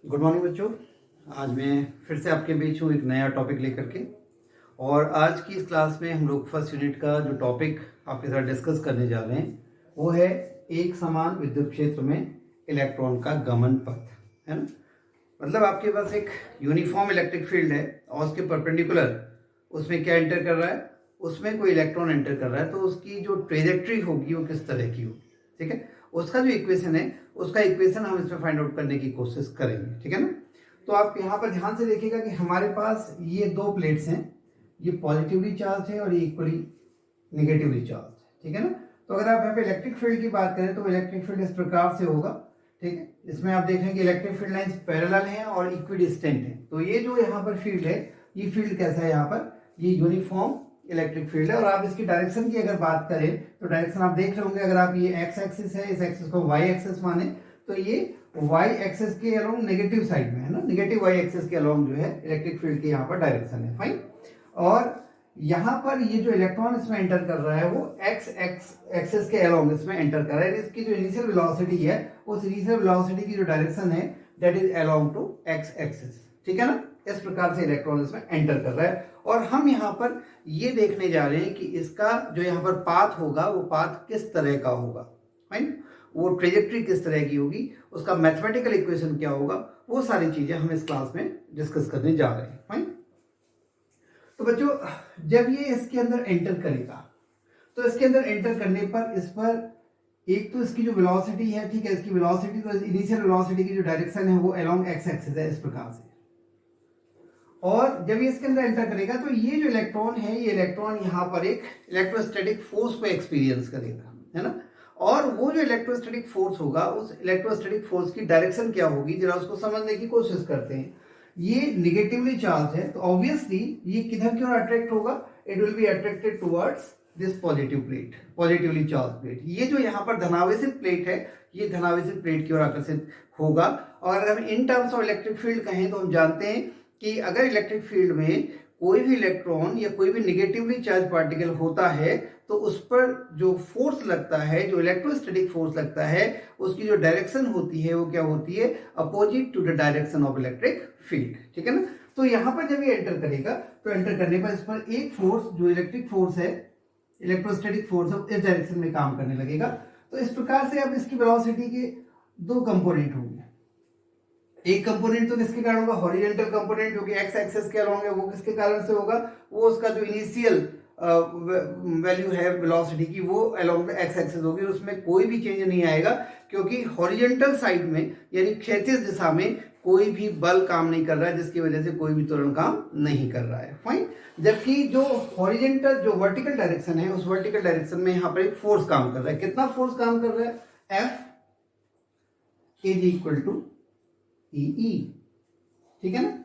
Good morning बच्चों। आज मैं फिर से आपके बीच हूँ एक नया टॉपिक लेकर के। और आज की इस क्लास में हम लोग फर्स्ट यूनिट का जो टॉपिक आपके साथ डिस्कस करने जा रहे हैं वो है एक समान विद्युत क्षेत्र में इलेक्ट्रॉन का गमन पथ, है ना। मतलब आपके पास एक यूनिफॉर्म इलेक्ट्रिक फील्ड है और उसके परपेंडिकुलर उसमें क्या एंटर कर रहा है, उसमें कोई इलेक्ट्रॉन एंटर कर रहा है, तो उसकी जो ट्रेजेक्ट्री होगी वो किस तरह की होगी, ठीक है। उसका जो इक्वेशन है उसका इक्वेशन हम इसमें फाइंड आउट करने की कोशिश करेंगे, ठीक है ना। तो आप यहाँ पर ध्यान से देखिएगा कि हमारे पास ये दो प्लेट्स हैं, ये पॉजिटिवली चार्ज है और ये इक्वली नेगेटिवली चार्ज है, ठीक है ना। तो अगर आप यहाँ पे इलेक्ट्रिक फील्ड की बात करें तो इलेक्ट्रिक फील्ड इस प्रकार से होगा, ठीक है। इसमें आप देख रहे हैं कि इलेक्ट्रिक फील्ड लाइंस पैरेलल हैं और इक्विडिस्टेंट हैं। तो ये जो यहाँ पर फील्ड है, ये फील्ड कैसा है, यहाँ पर ये यूनिफॉर्म इलेक्ट्रिक फील्ड है। और आप इसकी डायरेक्शन की अगर बात करें तो डायरेक्शन आप देख रहे होंगे, अगर आप ये एक्स एक्सिस है, इस एक्सिस को वाई एक्सिस माने तो ये वाई एक्सिस के अलोंग नेगेटिव साइड में है ना, नेगेटिव वाई एक्सिस के अलोंग जो है इलेक्ट्रिक फील्ड की यहाँ पर डायरेक्शन है, फाइन। और यहाँ पर ये जो इलेक्ट्रॉन इसमें एंटर कर रहा है वो एक्स एक्सिस के अलोंग इसमें एंटर कर रहा है। इसकी जो इनिशियल वेलोसिटी है उस इनिशियल वेलोसिटी की जो डायरेक्शन है that is along to X axis, ठीक है ना। इस प्रकार से इलेक्ट्रॉन इसमें एंटर कर रहा है और हम यहाँ पर ये देखने जा रहे हैं कि इसका जो यहाँ पर पाथ होगा वो पाथ किस तरह का होगा, फाइन। वो ट्रेजेक्ट्री किस तरह की होगी, उसका मैथमेटिकल इक्वेशन क्या होगा, वो सारी चीजें हम इस क्लास में डिस्कस करने जा रहे हैं, फाइन। तो बच्चों जब ये इसके अंदर एंटर करेगा तो इसके अंदर एंटर करने पर इस पर एक तो इसकी जो वेलोसिटी है, ठीक है, इसकी वेलोसिटी तो इनिशियल वेलोसिटी की जो डायरेक्शन है वो अलोंग एक्स एक्सिस है इस प्रकार से। और जब ये इसके अंदर एंटर करेगा तो ये जो इलेक्ट्रॉन है, ये इलेक्ट्रॉन यहाँ पर एक इलेक्ट्रोस्टैटिक फोर्स को एक्सपीरियंस करेगा, है ना। और वो जो इलेक्ट्रोस्टैटिक फोर्स होगा उस इलेक्ट्रोस्टैटिक फोर्स की डायरेक्शन क्या होगी, जरा उसको समझने की कोशिश करते हैं। ये निगेटिवली चार्ज है तो ऑब्वियसली ये किधर की ओर अट्रैक्ट होगा, it will be attracted towards this positive plate, positively charge plate. ये जो यहाँ पर धनावेशित प्लेट है ये धनावेशित प्लेट की ओर आकर्षित होगा। और अगर हम in terms of electric field कहें तो हम जानते हैं कि अगर इलेक्ट्रिक फील्ड में कोई भी इलेक्ट्रॉन या कोई भी निगेटिवली चार्ज पार्टिकल होता है तो उस पर जो फोर्स लगता है, जो इलेक्ट्रोस्टैटिक फोर्स लगता है, उसकी जो डायरेक्शन होती है वो क्या होती है, opposite to the direction of electric field, ठीक है ना। तो यहाँ पर जब ये एंटर करेगा तो एंटर करने पर इस पर एक फोर्स जो इलेक्ट्रिक फोर्स है, इलेक्ट्रोस्टैटिक फोर्स है, इस डायरेक्शन में काम करने लगेगा। तो इस प्रकार से अब इसकी वेलोसिटी के दो कंपोनेंट होंगे। एक कंपोनेंट तो किसके कारण होगा, हॉरिजॉन्टल कंपोनेंट जो कि एक्स एक्सिस के अलोंग है, वो किसके कारण से होगा, वो उसका जो इनिशियल वैल्यू है वेलोसिटी की वो अलोंग द एक्स एक्सिस होगी, उसमें कोई भी चेंज नहीं आएगा क्योंकि हॉरिजॉन्टल साइड में यानी क्षैतिज दिशा में कोई भी बल काम नहीं कर रहा है, जिसकी वजह से कोई भी त्वरण काम नहीं कर रहा है, फाइन। जबकि जो हॉरिजॉन्टल जो वर्टिकल डायरेक्शन है उस वर्टिकल डायरेक्शन में यहाँ पर एक फोर्स काम कर रहा है। कितना फोर्स काम कर रहा है, F इज इक्वल टू ई, ठीक है ना।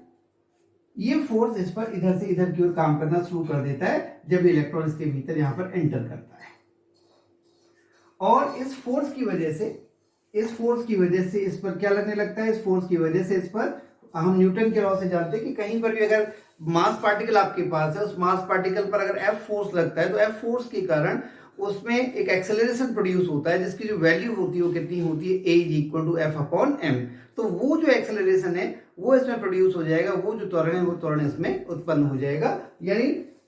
ये फोर्स इस पर इधर से इधर की ओर काम करना शुरू कर देता है जब इलेक्ट्रॉन इसके भीतर यहां पर एंटर करता है। और इस फोर्स की वजह से इस पर क्या लगने लगता है, इस फोर्स की वजह से इस पर हम न्यूटन के लॉ से जानते हैं कि कहीं पर भी अगर मास पार्टिकल आपके पास है, उस मास पार्टिकल पर अगर एफ फोर्स लगता है तो एफ फोर्स के कारण उसमें एक एक्सेलरेशन प्रोड्यूस होता है जिसकी जो वैल्यू होती है वो कितनी होती है, a is equal to F upon m. तो वो जो एक्सेलरेशन है वो इसमें प्रोड्यूस हो जाएगा, वो जो त्वरण है वो त्वरण इसमें उत्पन्न हो जाएगा, यानी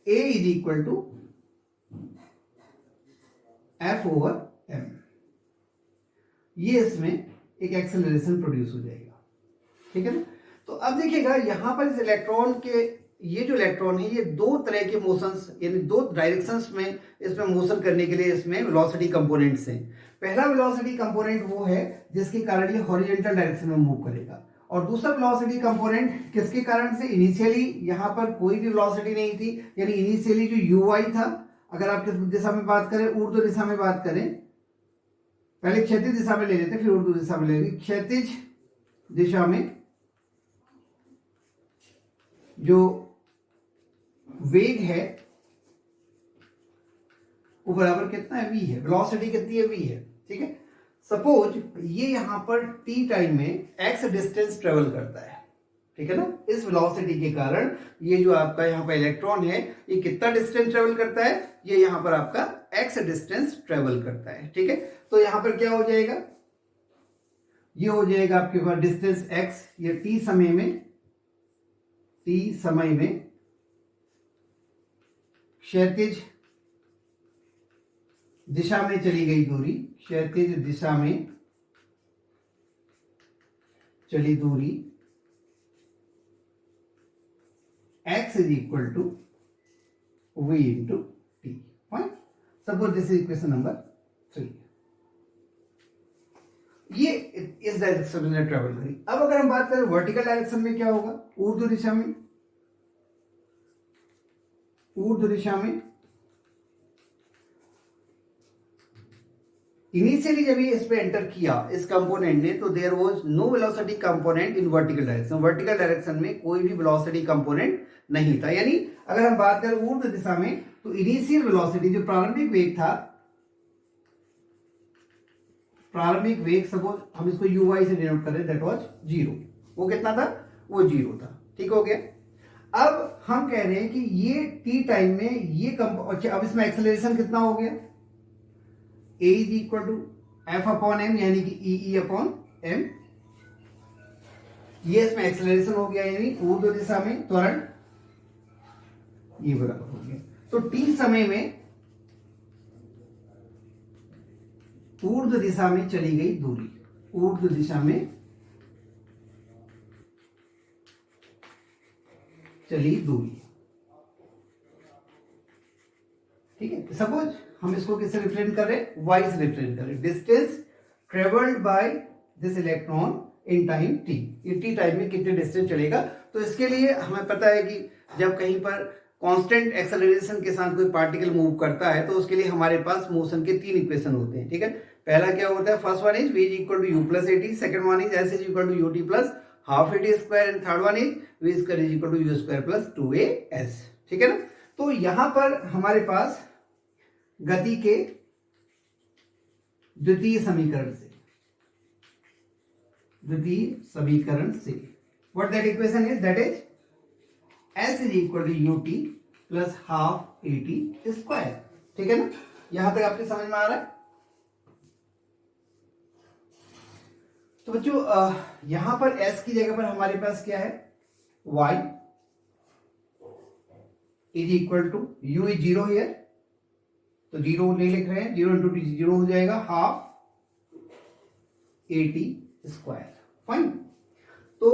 a is equal to F over m. ये इसमें एक एक्सेलरेशन प्रोड्यूस हो जाएगा, ठीक है ना। तो अब देखिएगा यहां पर इस इलेक्ट्रॉन के ये जो इलेक्ट्रॉन है ये दो तरह के मोशंस यानी दो डायरेक्शंस में इसमें मोशन करने के लिए इसमें वेलोसिटी कंपोनेंट्स हैं। पहला वेलोसिटी कंपोनेंट वो है जिसके कारण ये हॉरिजॉन्टल डायरेक्शन में मूव करेगा, और दूसरा वेलोसिटी कंपोनेंट किसके कारण से, इनिशियली यहाँ पर कोई भी वेलोसिटी नहीं थी, यानी इनिशियली जो ui था, अगर आप किस दिशा में बात करें, ऊर्ध्व दिशा में बात करें, पहले क्षैतिज दिशा में ले लेते फिर ऊर्ध्व दिशा में ले लेंगे। क्षैतिज दिशा में जो वेग है वो बराबर कितना है, v है, वेलोसिटी कितनी है, v है, ठीक है। सपोज ये यहां पर t टाइम में x डिस्टेंस ट्रेवल करता है, ठीक है ना। इस वेलोसिटी के कारण ये जो आपका यहाँ पर इलेक्ट्रॉन है ये कितना डिस्टेंस ट्रेवल करता है, ये यहाँ पर आपका x डिस्टेंस ट्रेवल करता है, ठीक है। तो यहां पर क्या हो जाएगा, ये हो जाएगा आपके पास डिस्टेंस x, ये t समय में क्षैतिज दिशा में चली गई दूरी, क्षैतिज दिशा में चली दूरी x is equal to v into T. Fine, suppose this is equation number 3। ये इस डायरेक्शन में ट्रेवल करी। अब अगर हम बात करें वर्टिकल डायरेक्शन में क्या होगा, ऊर्ध्व दिशा में इनिशियली जब ये इस पे एंटर किया इस कंपोनेंट ने, तो there was no velocity component in vertical direction. Vertical direction में कोई भी वेलोसिटी कंपोनेंट नहीं था। यानी अगर हम बात करें ऊर्ध्व दिशा में, तो इनिशियल वेलोसिटी जो प्रारंभिक वेग था, प्रारंभिक वेग सपोज हम इसको uy से डिनोट करें, दैट वाज 0। वो कितना था, वो 0 था। ठीक हो गया। अब हम कह रहे हैं कि ये t टाइम में ये अब इसमें एक्सेलरेशन कितना हो गया, a is equal to F upon M, यानी कि ई अपॉन एम। ये इसमें एक्सेलरेशन हो गया, यानी ऊर्ध्व दिशा में त्वरण ये बराबर हो गया। तो t समय में ऊर्ध्व दिशा में चली गई दूरी, ऊर्ध्व दिशा में चली दूरी। ठीक है, सपोज हम इसको किससे रिप्रेजेंट कर रहे हैं, y से रिप्रेजेंट कर रहे हैं। Distance travelled by this electron in time t, ये t टाइम में कितने डिस्टेंस चलेगा। तो इसके लिए हमें पता है कि जब कहीं पर कांस्टेंट एक्सेलरेशन के साथ कोई पार्टिकल मूव करता है, तो उसके लिए हमारे पास मोशन के 3 इक्वेशन होते हैं। ठीक है, पहला क्या होता है, first one is v is equal to u plus AT, second one is s is equal to ut plus half AT square, and third one is v square is equal to u square plus 2as। ठीक है ना। तो यहां पर हमारे पास गति के द्वितीय समीकरण से what that equation is, that is s is equal to ut plus half AT square. ठीक है ना, यहां तक आपके समझ में आ रहा है। तो बच्चों यहां पर s की जगह पर हमारे पास क्या है, y is equal to u is 0 here, तो 0 नहीं लिख रहे हैं, 0 इंटू टी 0 हो जाएगा, हाफ एटी स्क्वायर। फाइन। तो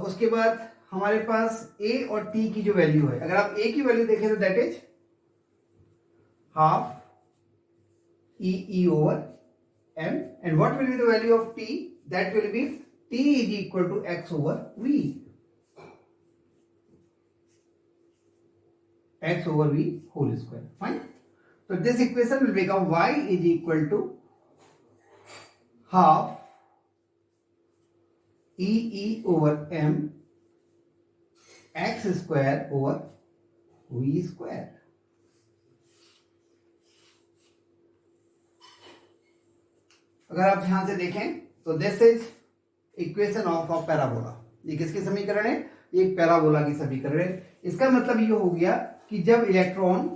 उसके बाद हमारे पास a और t की जो वैल्यू है, अगर आप a की वैल्यू देखें तो that is half e over m, and what will be the value of t, that will be t is equal to x over v, x over v whole square. Fine. So this equation will become y is equal to half e over m x square over v square. अगर आप ध्यान से देखें तो this is equation of a parabola. ये किसके समीकरण है, ये एक पैराबोला की समीकरण है। इसका मतलब ये हो गया कि जब इलेक्ट्रॉन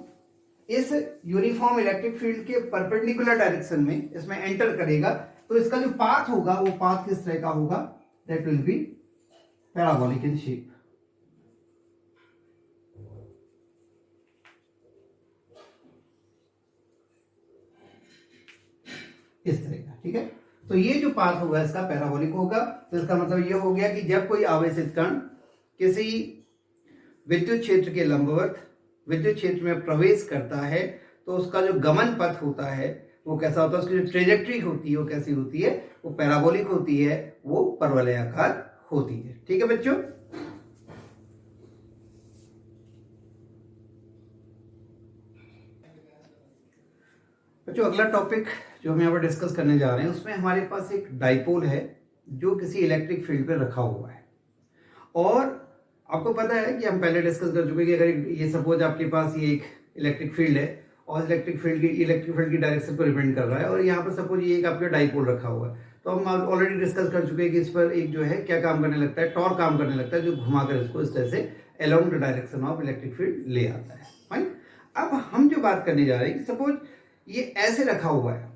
इस यूनिफॉर्म इलेक्ट्रिक फील्ड के परपेंडिकुलर डायरेक्शन में इसमें एंटर करेगा, तो इसका जो पाथ होगा वो पाथ किस तरह का होगा, that will B parabolic in shape. इस तरह का। ठीक है, तो ये जो पाथ होगा इसका पैराबोलिक होगा। तो इसका मतलब ये हो गया कि जब कोई आवेशित कण किसी विद्युत क्षेत्र के लंबवत विद्युत क्षेत्र में प्रवेश करता है, तो उसका जो गमन पथ होता है वो कैसा होता है, उसकी जो ट्रेजेक्ट्री होती है वो कैसी होती है, वो पैराबोलिक होती है, वो परवलयाकार होती है। ठीक है बच्चों। अगला टॉपिक जो हम यहाँ पर डिस्कस करने जा रहे हैं, उसमें हमारे पास एक डाइपोल है जो किसी इलेक्ट्रिक फील्ड पे रखा हुआ है। और आपको पता है कि हम पहले डिस्कस कर चुके हैं कि अगर ये सपोज आपके पास ये एक इलेक्ट्रिक फील्ड है और इलेक्ट्रिक फील्ड की डायरेक्शन को रिप्रेजेंट कर रहा है, और यहाँ पर सपोज ये एक आपका डाइपोल रखा हुआ है, तो हम ऑलरेडी डिस्कस कर चुके हैं कि इस पर एक जो है क्या काम करने लगता है, टॉर्क काम करने लगता है, जो घुमाकर इसको इस तरह से along the direction of electric field ले आता है। फाइन। अब हम जो बात करने जा रहे हैं कि सपोज ये ऐसे रखा हुआ है,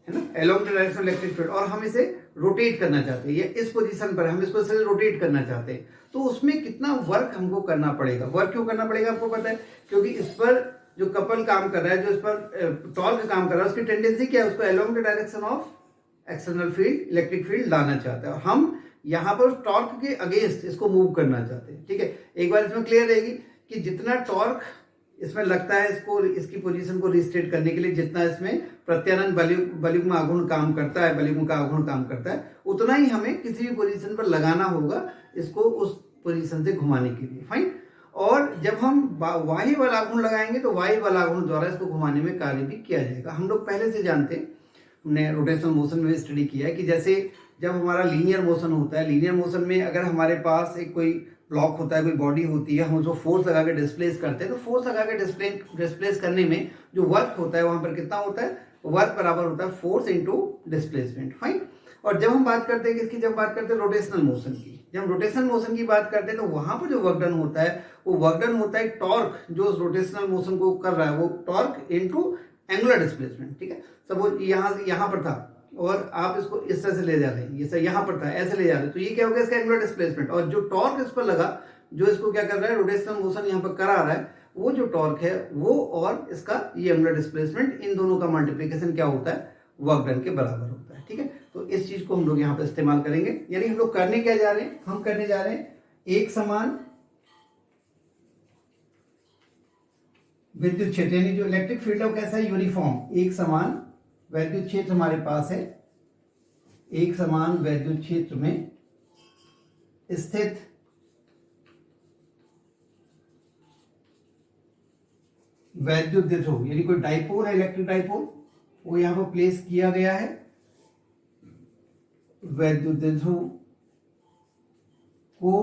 है ना, along the direction of electric field, और हम इसे रोटेट करना चाहते हैं, या इस पोजीशन पर हम इसको इसे रोटेट करना चाहते हैं, तो उसमें कितना वर्क हमको करना पड़ेगा। वर्क क्यों करना पड़ेगा आपको पता है, क्योंकि इस पर जो कपल काम कर रहा है, जो इस पर टॉर्क काम कर रहा है, उसकी टेंडेंसी क्या है, उसको along the direction of external field, electric field लाना चाहता है, और हम यहाँ पर टॉर्क के अगेंस्ट इसको मूव करना चाहते हैं। ठीक है, एक बार इसमें क्लियर रहेगी कि जितना टॉर्क इसमें लगता है इसको, इसकी पोजीशन को रिस्टेट करने के लिए, जितना इसमें प्रत्यानयन बलयुग्म आघूर्ण काम करता है, बलयुग्म का आघूर्ण काम करता है, उतना ही हमें किसी भी पोजीशन पर लगाना होगा इसको उस पोजीशन से घुमाने के लिए। फाइन। और जब हम वाही बल आघूर्ण लगाएंगे तो वाही बल आघूर्ण द्वारा इसको घुमाने में कार्य भी किया जाएगा। हम लोग पहले से जानते हैं, हमने रोटेशनल मोशन में स्टडी किया है कि जैसे जब हमारा लीनियर मोशन होता है, लीनियर मोशन में अगर हमारे पास एक कोई ब्लॉक होता है, कोई बॉडी होती है, हम उसको फोर्स लगा के डिस्प्लेस करते हैं, तो फोर्स लगा के डिस्प्लेस करने में जो वर्क होता है वहां पर कितना होता है, वर्क बराबर होता है फोर्स इनटू डिस्प्लेसमेंट। फाइन। और जब हम बात करते हैं किसकी, जब बात करते हैं रोटेशनल मोशन की, जब रोटेशनल मोशन की बात करते हैं तो वहां पर जो वर्क डन होता है वो वर्क डन होता है टॉर्क, जो उस रोटेशनल मोशन को कर रहा है वो टॉर्क इनटू एंगुलर डिस्प्लेसमेंट। ठीक है, सपोज यहाँ पर था और आप इसको इस तरह से ले जा रहे हैं, ये सर यहाँ पर था ऐसे ले जा रहे हैं, तो ये क्या हो गया, इसका एंगुलर डिस्प्लेसमेंट। और जो टॉर्क इस पर लगा, जो इसको क्या कर रहा है, रोटेशनल मोशन यहाँ पर करा रहा है, वो जो टॉर्क है वो और इसका ये एंगुलर डिस्प्लेसमेंट, इन दोनों का मल्टीप्लिकेशन क्या होता है, वर्क डन के बराबर होता है। ठीक है, तो इस चीज को हम लोग यहाँ पर इस्तेमाल करेंगे। यानी हम लोग करने क्या जा रहे हैं, हम करने जा रहे हैं एक समान विद्युत क्षेत्र, यानी जो इलेक्ट्रिक फील्ड है कैसा है, यूनिफॉर्म, एक समान वैद्युत क्षेत्र हमारे पास है, एक समान वैद्युत क्षेत्र में स्थित वैद्युत द्विध्रुव, यानी कोई डाइपोल है, इलेक्ट्रिक डाइपोल, वो यहां पर प्लेस किया गया है। वैद्युत द्विध्रुव को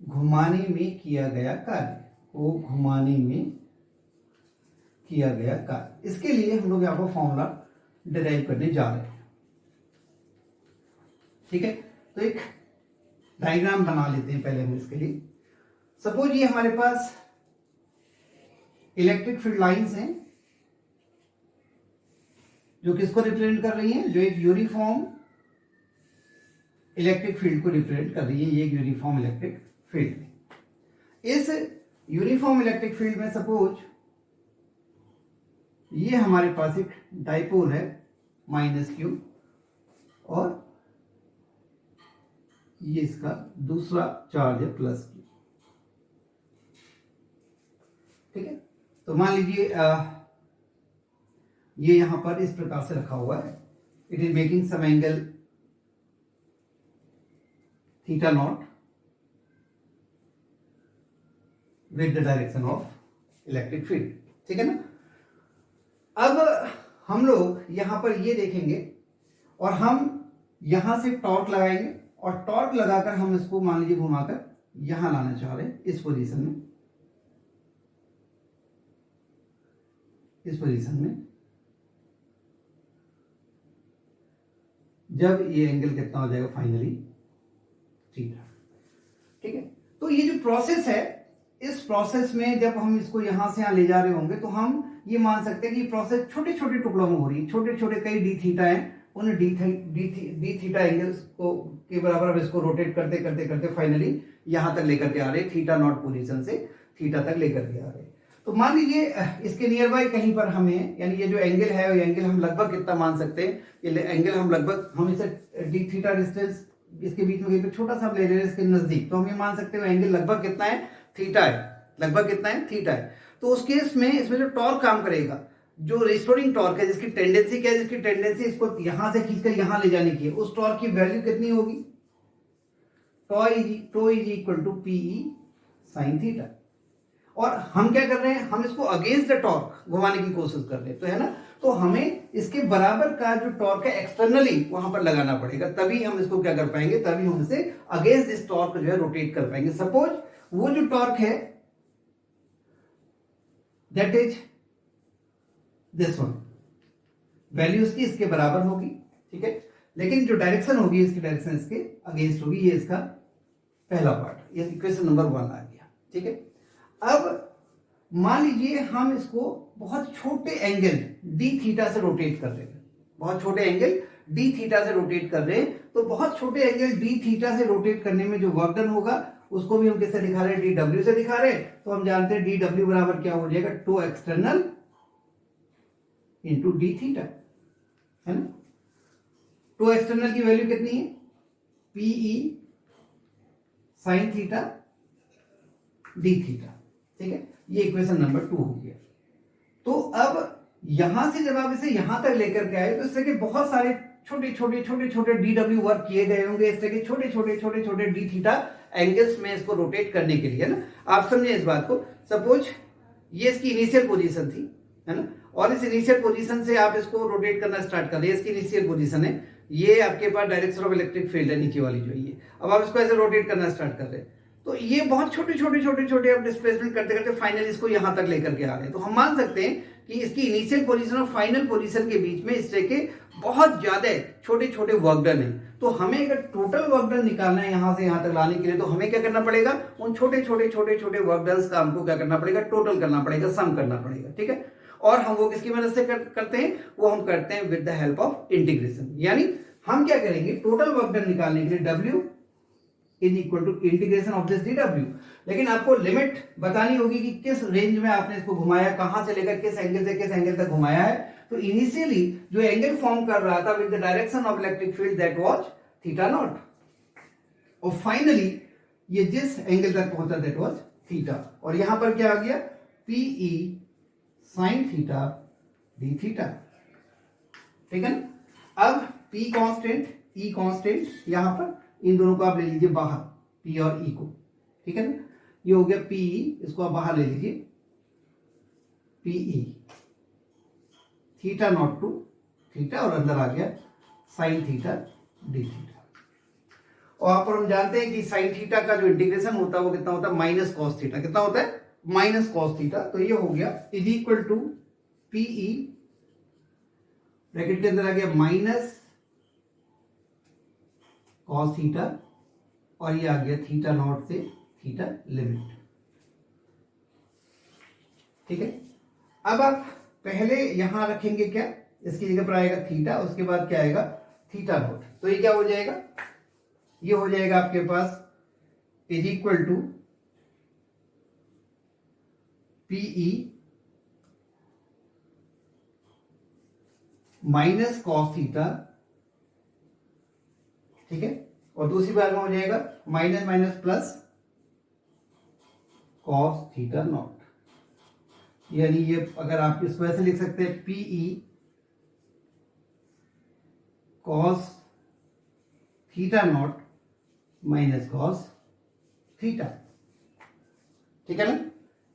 घुमाने में किया गया कार्य, को घुमाने में किया गया कार्य, इसके लिए हम लोग यहां पर फॉर्मूला डिराइव करने जा रहे हैं। ठीक है, तो एक डायग्राम बना लेते हैं पहले हम इसके लिए। सपोज ये हमारे पास इलेक्ट्रिक फील्ड लाइंस हैं जो किसको रिप्रेजेंट कर रही हैं, जो एक यूनिफॉर्म इलेक्ट्रिक फील्ड को रिप्रेजेंट कर रही है, ये एक यूनिफॉर्म इलेक्ट्रिक फील्ड। इस यूनिफॉर्म इलेक्ट्रिक फील्ड में सपोज ये हमारे पास एक डाइपोल है -q, और ये इसका दूसरा चार्ज है +q। ठीक है, तो मान लीजिए ये यहां पर इस प्रकार से रखा हुआ है, it is making some angle θ0 with the direction of electric field. ठीक है ना, अब हम लोग यहां पर ये देखेंगे और हम यहां से टॉर्क लगाएंगे, और टॉर्क लगाकर हम इसको मान लीजिए घुमाकर यहां लाना चाह रहे हैं, इस पोजीशन में, इस पोजीशन में, जब ये एंगल कितना हो जाएगा फाइनली थीटा। ठीक है, तो ये जो प्रोसेस है, इस प्रोसेस में जब हम इसको यहां से यहां ले जा रहे होंगे तो हम ये मान सकते हैं कि प्रोसेस छोटे छोटे टुकड़ों में हो रही है, छोटे छोटे कई डी थीटा है, उन डी थीटा एंगल्स को के बराबर हम इसको रोटेट करते करते करते फाइनली यहां तक लेकर के आ रहे हैं, θ0 पोजीशन से थीटा तक लेकर के आ रहे हैं। तो मान लीजिए इसके नियर बाय कहीं पर हमें, यानी ये जो एंगल है, ये एंगल हम लगभग कितना मान सकते हैं, ये एंगल हम लगभग, हम इसे डी थीटा डिस्टेंस इसके बीच में कहीं पर छोटा सा ले रहे हैं इसके नजदीक, तो हम ये मान सकते हैं एंगल लगभग कितना है, थीटा है, लगभग कितना है, थीटा है। तो उस केस में इसमें जो टॉर्क काम करेगा, जो रिस्टोरिंग टॉर्क है, जिसकी टेंडेंसी क्या है, जिसकी टेंडेंसी इसको यहां से खींचकर यहां ले जाने की है, उस टॉर्क की वैल्यू कितनी होगी, tau is equal to PE sine theta. और हम क्या कर रहे हैं, हम इसको अगेंस्ट द टॉर्क घुमाने की कोशिश कर रहे हैं, तो है ना, तो हमें इसके बराबर का जो टॉर्क है एक्सटर्नली वहां पर लगाना पड़ेगा, तभी हम इसको क्या कर पाएंगे, तभी हम इसे अगेंस्ट दिस टॉर्क जो है रोटेट कर पाएंगे। सपोज वो जो टॉर्क है that is this one, value इसकी इसके बराबर होगी। ठीक है, लेकिन जो डायरेक्शन होगी, इसकी डायरेक्शन इसके अगेंस्ट होगी, ये इसका पहला पार्ट, ये इक्वेशन नंबर 1 आ गया। ठीक है, अब मान लीजिए हम इसको बहुत छोटे एंगल डी थीटा से रोटेट कर रहे हैं, बहुत छोटे एंगल डी थीटा से रोटेट कर रहे हैं, तो बहुत छोटे एंगल डी थीटा से रोटेट करने में जो वर्क डन होगा उसको भी हम किससे दिखा रहे हैं, डी डब्ल्यू से दिखा रहे हैं। तो हम जानते हैं डी डब्ल्यू बराबर क्या हो जाएगा, tau external into D theta, है ना। टू एक्सटर्नल की वैल्यू कितनी है, PE sine theta D theta, ठीक है। ये इक्वेशन नंबर 2 हो गया। तो अब यहां से जब आप इसे यहां तक लेकर के आए तो इस तरह के बहुत सारे छोटे छोटे छोटे छोटे डी डब्ल्यू वर्क किए गए होंगे, इस तरह के छोटे छोटे छोटे छोटे डी थीटा एंगल्स में इसको रोटेट करने के लिए, ना। आप समझे इस बात को। सपोज ये इसकी इनिशियल पोजीशन थी, है ना, और इस इनिशियल पोजीशन से आप इसको रोटेट करना स्टार्ट कर रहे हैं। इसकी इनिशियल पोजीशन है, ये आपके पास डायरेक्शन ऑफ इलेक्ट्रिक फील्ड है नीचे वाली जो ये। अब आप इसको ऐसे रोटेट करना स्टार्ट कर रहे हैं, तो ये बहुत छोटे छोटे छोटे छोटे आप डिस्प्लेसमेंट करते करते फाइनल इसको यहां तक लेकर के आ रहे हैं। तो हम मान सकते हैं कि इसकी इनिशियल पोजीशन और फाइनल पोजीशन के बीच में इस तरह के बहुत ज्यादा छोटे छोटे वर्क डन है। तो हमें अगर टोटल वर्क डन निकालना है यहां से यहां तक लाने के लिए, तो हमें क्या करना पड़ेगा, उन छोटे छोटे छोटे छोटे वर्क डन का हमको क्या करना पड़ेगा, टोटल करना पड़ेगा, सम करना पड़ेगा, ठीक है। और हम वो किसकी मदद से करते हैं, वो हम करते हैं with the help of integration. यानी हम क्या करेंगे, टोटल वर्क डन निकालने के लिए W is equal to integration of this D W. लेकिन आपको लिमिट बतानी होगी कि किस रेंज में आपने इसको घुमाया, कहां से लेकर किस एंगल से किस एंगल तक घुमाया है। तो इनिशियली जो एंगल फॉर्म कर रहा था with the direction of electric field that was theta naught, और फाइनली ये जिस एंगल तक पहुंचा दैट वाज थीटा। और यहां पर क्या आ गया, PE sine theta D theta, ठीक है ना। अब P कांस्टेंट, E कांस्टेंट, यहां पर इन दोनों को आप ले लीजिए बाहर, P और E को, ठीक है ना। ये हो गया PE, इसको आप बाहर ले लीजिए, PE theta naught to theta, और अंदर आ गया साइन थीटा डी थीटा। और यहाँ पर हम जानते हैं कि साइन थीटा का जो इंटीग्रेशन होता है वो कितना होता है, माइनस कॉस थीटा। कितना होता है, माइनस कॉस थीटा। तो ये हो गया is equal to PE, bracket के अंदर आ गया माइनस कॉस थीटा, और ये आ गया थीटा नॉट से थीटा लिमिट, ठीक है। अब आप पहले यहां रखेंगे क्या, इसकी जगह पर आएगा थीटा, उसके बाद क्या आएगा, थीटा नॉट। तो ये क्या हो जाएगा, ये हो जाएगा आपके पास is equal to PE minus cos theta, ठीक है। और दूसरी बार में हो जाएगा minus minus plus cos theta naught. यानी ये अगर आप इसको ऐसे लिख सकते हैं, PE cos theta not minus cos theta, ठीक है ना।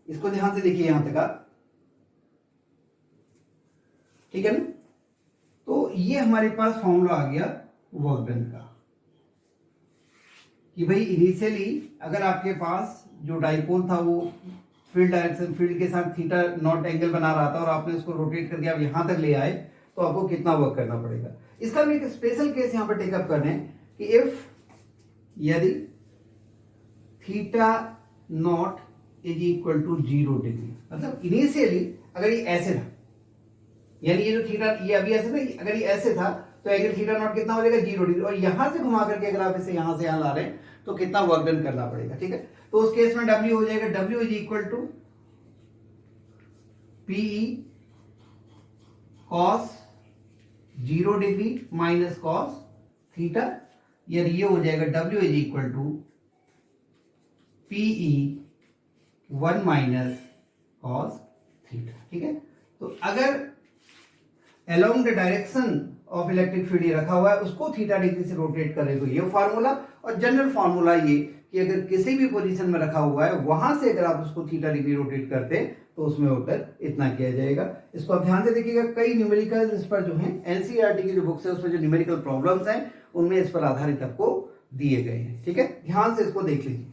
इसको ध्यान से देखिए यहां तक आप, ठीक है ना। तो ये हमारे पास फॉर्मूला आ गया वर्क डन का, कि भाई इनिशियली अगर आपके पास जो डाइपोल था वो फील्ड डायरेक्शन फील्ड के साथ थीटा नॉट एंगल बना रहा था, और आपने उसको रोटेट करके आप यहां तक ले आए, तो आपको कितना वर्क करना पड़ेगा। इसका भी एक स्पेशल केस यहां पर टेकअप कर रहे हैं कि इफ यदि theta naught is equal to 0 degree, मतलब इनिशियली अगर ये ऐसे था, यानी ये जो थीटा ये अभी ऐसे था, अगर ये ऐसे था तो एंगल थीटा नॉट कितना हो जाएगा, 0 डिग्री। और यहां से घुमा करके अगर आप इसे यहां से यहां ला रहे हैं तो कितना वर्क डन करना पड़ेगा, ठीक है। तो उस केस में W हो जाएगा, W is equal to PE cos 0 degree minus cos theta, यानी ये हो जाएगा W is equal to PE 1 minus cos theta, ठीक है। तो अगर along the direction of electric field रखा हुआ है, उसको थीटा डिग्री से रोटेट करें तो ये फार्मूला, और जनरल फार्मूला ये कि अगर किसी भी पोजीशन में रखा हुआ है वहां से अगर आप उसको थीटा डिग्री रोटेट करते हैं तो उसमें होकर इतना किया जाएगा। इसको आप ध्यान से देखिएगा, कई न्यूमेरिकल इस पर जो है एनसीईआरटी की जो बुक्स है उसमें जो न्यूमेरिकल प्रॉब्लम्स हैं उनमें इस पर आधारित आपको दिए गए हैं, ठीक है। ध्यान से इसको देख लीजिए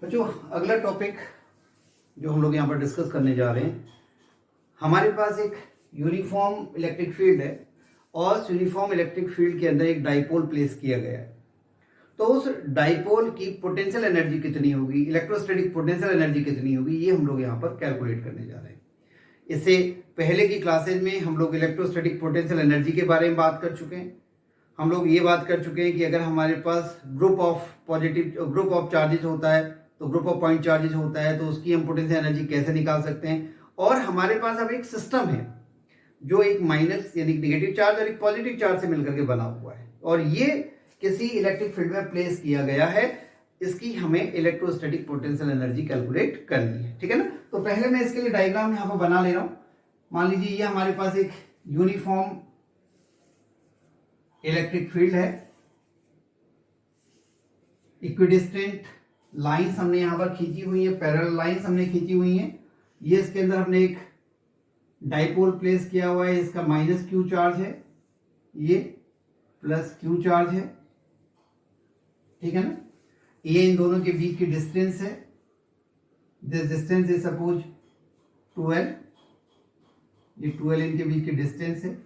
बच्चों। अगला टॉपिक जो हम लोग यहाँ पर डिस्कस करने जा रहे हैं, हमारे पास एक यूनिफॉर्म इलेक्ट्रिक फील्ड है और यूनिफॉर्म इलेक्ट्रिक फील्ड के अंदर एक डाइपोल प्लेस किया गया है। तो उस डाइपोल की पोटेंशियल एनर्जी कितनी होगी, इलेक्ट्रोस्टैटिक पोटेंशियल एनर्जी कितनी होगी, ये हम लोग यहाँ पर कैलकुलेट करने जा रहे हैं। इससे पहले की क्लासेज में हम लोग इलेक्ट्रोस्टैटिक पोटेंशियल एनर्जी के बारे में बात कर चुके हैं। हम लोग ये बात कर चुके हैं कि अगर हमारे पास ग्रुप ऑफ चार्जेस होता है, तो ग्रुप ऑफ पॉइंट चार्जेस होता है, तो उसकी हम पोटेंशियल एनर्जी कैसे निकाल सकते हैं। और हमारे पास अब एक सिस्टम है जो एक माइनस यानी नेगेटिव चार्ज और एक पॉजिटिव चार्ज से मिलकर के बना हुआ है, और ये किसी इलेक्ट्रिक फील्ड में प्लेस किया गया है। इसकी हमें इलेक्ट्रोस्टैटिक पोटेंशियल एनर्जी कैलकुलेट करनी है, ठीक है ना। तो पहले मैं इसके लिए डायग्राम यहाँ पर बना ले रहा हूं। मान लीजिए ये हमारे पास एक यूनिफॉर्म इलेक्ट्रिक फील्ड है, इक्विडिस्टेंट लाइंस हमने यहां पर खींची हुई है, पैरेलल लाइंस हमने खींची हुई हैं। ये इसके अंदर हमने एक डाइपोल प्लेस किया हुआ है, इसका माइनस क्यू चार्ज है, ये प्लस क्यू चार्ज है, ठीक है ना। ये इन दोनों के बीच की डिस्टेंस है, दिस डिस्टेंस इज सपोज 12, ये 12 इनके बीच की डिस्टेंस है।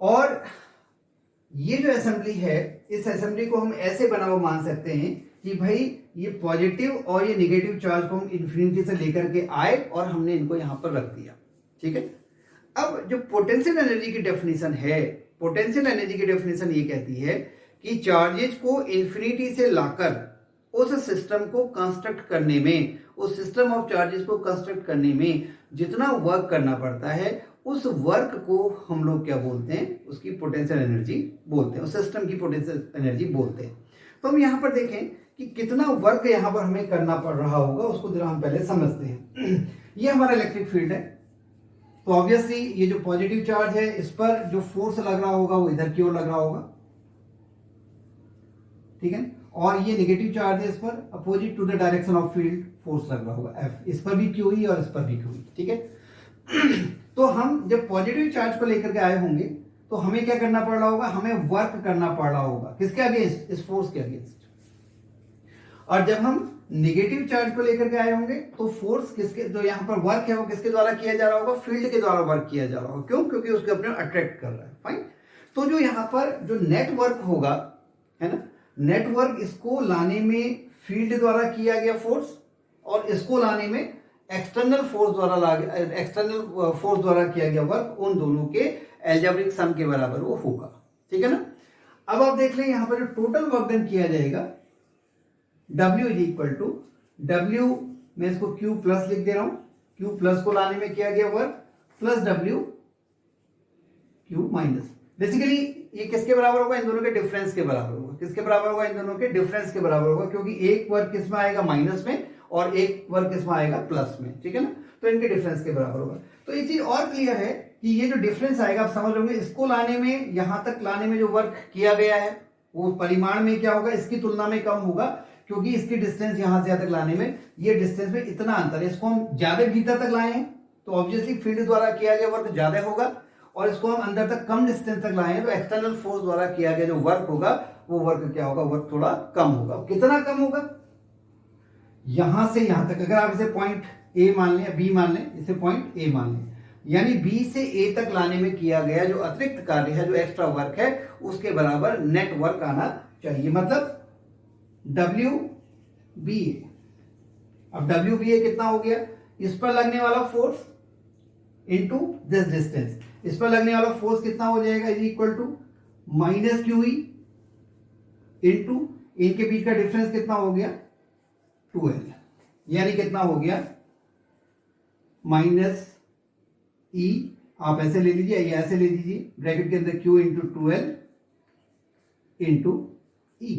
और ये जो असेंबली है, इस असेंबली को हम ऐसे बना हुआ मान सकते हैं कि भाई ये पॉजिटिव और ये नेगेटिव चार्ज को हम इन्फिनिटी से लेकर के आए और हमने इनको यहां पर रख दिया, ठीक है। अब जो पोटेंशियल एनर्जी की डेफिनेशन है, पोटेंशियल एनर्जी की डेफिनेशन ये कहती है कि चार्जेस को इन्फिनिटी से लाकर उस सिस्टम को कंस्ट्रक्ट करने में, उस सिस्टम ऑफ चार्जेस को कंस्ट्रक्ट करने में जितना वर्क करना पड़ता है, उस वर्क को हम लोग क्या बोलते हैं, उसकी पोटेंशियल एनर्जी बोलते हैं, उस सिस्टम की पोटेंशियल एनर्जी बोलते हैं। तो हम यहाँ पर देखें कि कितना वर्क यहाँ पर हमें करना पड़ रहा होगा, उसको जरा हम पहले समझते हैं। ये हमारा इलेक्ट्रिक फील्ड है, तो ऑब्वियसली ये जो पॉजिटिव चार्ज है, इस पर जो फोर्स लग रहा होगा वो इधर की ओर लग रहा होगा, ठीक है। और ये नेगेटिव चार्ज है, इस पर opposite to the direction of field force लग रहा होगा एफ, इस पर भी क्यू ही और इस पर भी क्यू ही, ठीक है। तो हम जब पॉजिटिव चार्ज को लेकर के आए होंगे तो हमें क्या करना पड़ रहा होगा, हमें वर्क करना पड़ रहा होगा, किसके अगेंस्ट, इस फोर्स के अगेंस्ट। और जब हम नेगेटिव चार्ज को लेकर के आए होंगे तो फोर्स किसके, जो यहाँ पर वर्क है वो किसके द्वारा किया जा रहा होगा, फील्ड के द्वारा वर्क किया जा रहा होगा। क्यों, क्योंकि उसके अपने अट्रैक्ट कर रहा है, फाइन। तो जो यहाँ पर जो नेटवर्क होगा, है ना, नेटवर्क इसको लाने में फील्ड द्वारा किया गया फोर्स, और इसको लाने में एक्सटर्नल फोर्स द्वारा किया गया वर्क, उन दोनों के एल्जेब्रिक सम के बराबर वो होगा, ठीक है ना। अब आप देख लें यहाँ पर जो टोटल वर्क डन किया जाएगा, W is equal to W, मैं इसको Q प्लस लिख दे रहा हूं, Q प्लस को लाने में किया गया work plus W Q minus. Basically ये किसके बराबर होगा, इन दोनों के डिफरेंस के बराबर होगा। किसके बराबर होगा, इन दोनों के डिफरेंस के बराबर होगा, क्योंकि एक वर्क किसमें आएगा, माइनस में, और एक वर्क किसमें आएगा, प्लस में, ठीक है ना। तो इनके डिफरेंस के बराबर होगा। तो एक चीज और क्लियर है कि ये जो डिफरेंस आएगा, आप समझ लोगे, इसको लाने में, यहां तक लाने में जो वर्क किया गया है वो परिमाण में क्या होगा, इसकी तुलना में कम होगा, क्योंकि इसकी डिस्टेंस यहां से यहां तक लाने में, ये डिस्टेंस में इतना अंतर है। इसको हम ज्यादा भीतर तक लाए हैं तो ऑब्वियसली फील्ड द्वारा किया गया वर्क ज्यादा होगा, और इसको हम अंदर तक कम डिस्टेंस तक लाए हैं तो एक्सटर्नल फोर्स द्वारा किया गया जो वर्क होगा वो वर्क क्या होगा, वर्क थोड़ा कम होगा। कितना कम होगा, यहां से यहां तक, अगर आप इसे पॉइंट ए मान लें, बी मान लें, इसे पॉइंट ए मान लें, यानी बी से ए तक लाने में किया गया जो अतिरिक्त कार्य है, जो एक्स्ट्रा वर्क है, उसके बराबर नेट वर्क आना चाहिए। मतलब डब्ल्यू बी ए। अब डब्ल्यू बी ए कितना हो गया, इस पर लगने वाला फोर्स इंटू दिस डिस्टेंस, इस पर लगने वाला फोर्स कितना हो जाएगा, is equal to minus Q E into इनके बीच का डिफरेंस कितना हो गया, 2L, यानी कितना हो गया, माइनस ई, आप ऐसे ले लीजिए या ऐसे ले लीजिए, ब्रैकेट के अंदर Q इंटू 2L इंटू ई,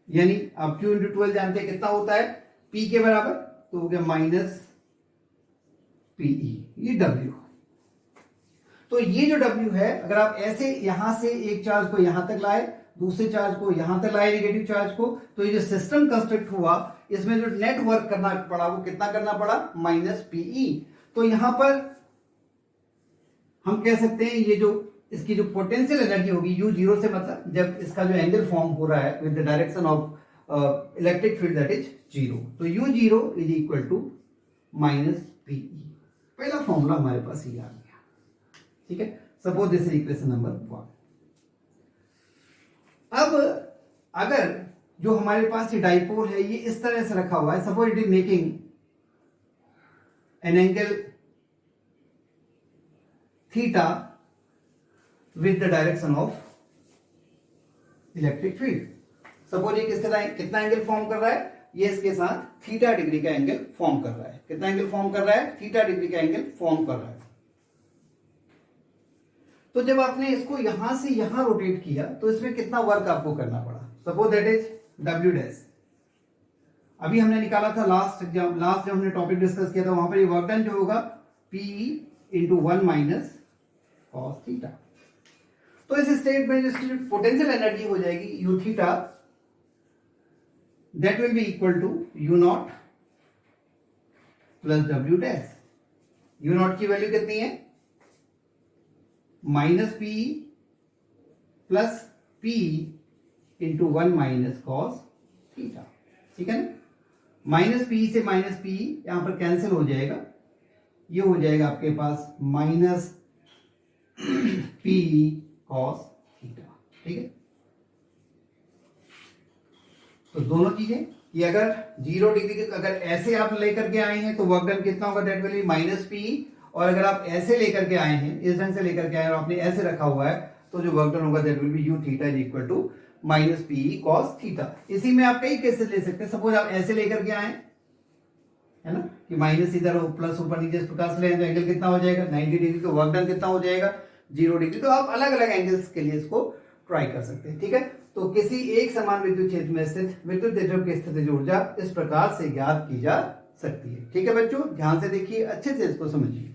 यानी आप Q इंटू 2L जानते हैं कितना होता है, P के बराबर, तो हो गया माइनस PE, ये W। तो ये जो W है, अगर आप ऐसे यहां से एक चार्ज को यहां तक लाए, दूसरे चार्ज को यहां तक लाए, नेगेटिव चार्ज को, तो ये जो सिस्टम कंस्ट्रक्ट हुआ, इसमें जो नेट वर्क करना पड़ा वो कितना करना पड़ा, माइनस PE। तो यहां पर हम कह सकते हैं ये जो इसकी जो पोटेंशियल एनर्जी होगी, U जीरो से मतलब जब इसका जो एंगल फॉर्म हो रहा है with the direction of electric field that is zero, तो U zero is equal to minus PE। पहला फॉर्मूला हमारे पास ये आ गया, ठीक है। Suppose this is equation number 1। अब अगर जो हमारे पास ये डाइपोल है ये इस तरह से रखा हुआ है, suppose it is making an angle theta with the direction of electric field. Suppose ये कितना एंगल फॉर्म कर रहा है, ये इसके साथ थीटा डिग्री का एंगल फॉर्म कर रहा है। कितना एंगल फॉर्म कर रहा है? थीटा डिग्री का एंगल फॉर्म कर रहा है। तो जब आपने इसको यहां से यहां रोटेट किया तो इसमें कितना वर्क आपको करना पड़ा? Suppose that is W dash. अभी हमने निकाला था लास्ट जब हमने टॉपिक डिस्कस किया था, वहां पर ये वर्क डन जो होगा P into 1 minus cos theta. तो इस स्टेट में जिसकी जो पोटेंशियल एनर्जी हो जाएगी U theta, that will be equal to U naught plus W dash. U naught की वैल्यू कितनी है? Minus P plus P into 1 minus cos theta. ठीक है ना? माइनस पी से माइनस पी यहां पर कैंसिल हो जाएगा, ये हो जाएगा आपके पास माइनस पी कॉस थीटा। ठीक है, तो दोनों चीजें कि अगर 0 डिग्री के अगर ऐसे आप लेकर के आए हैं तो वर्क डन कितना होगा? That will B minus P. और अगर आप ऐसे लेकर के आए हैं, इस ढंग से लेकर के आए और आपने ऐसे रखा हुआ है, तो जो वर्क डन होगा that will be U theta is equal to minus P cos theta. इसी में आप कई केसेस ले सकते हैं। सपोज आप ऐसे लेकर के आए, है ना, कि माइनस इधर हो प्लस ऊपर नीचे इस प्रकार से ले, तो एंगल कितना हो जाएगा? 90 डिग्री। तो वर्क डन कितना हो जाएगा? 0 डिग्री। तो आप अलग अलग एंगल्स के लिए इसको ट्राई कर सकते हैं। ठीक है, तो किसी एक समान विद्युत क्षेत्र में स्थित विद्युत द्रव्य की स्थितिज ऊर्जा इस प्रकार से ज्ञात की जा सकती है। ठीक है बच्चों, ध्यान से देखिए, अच्छे से इसको समझिए।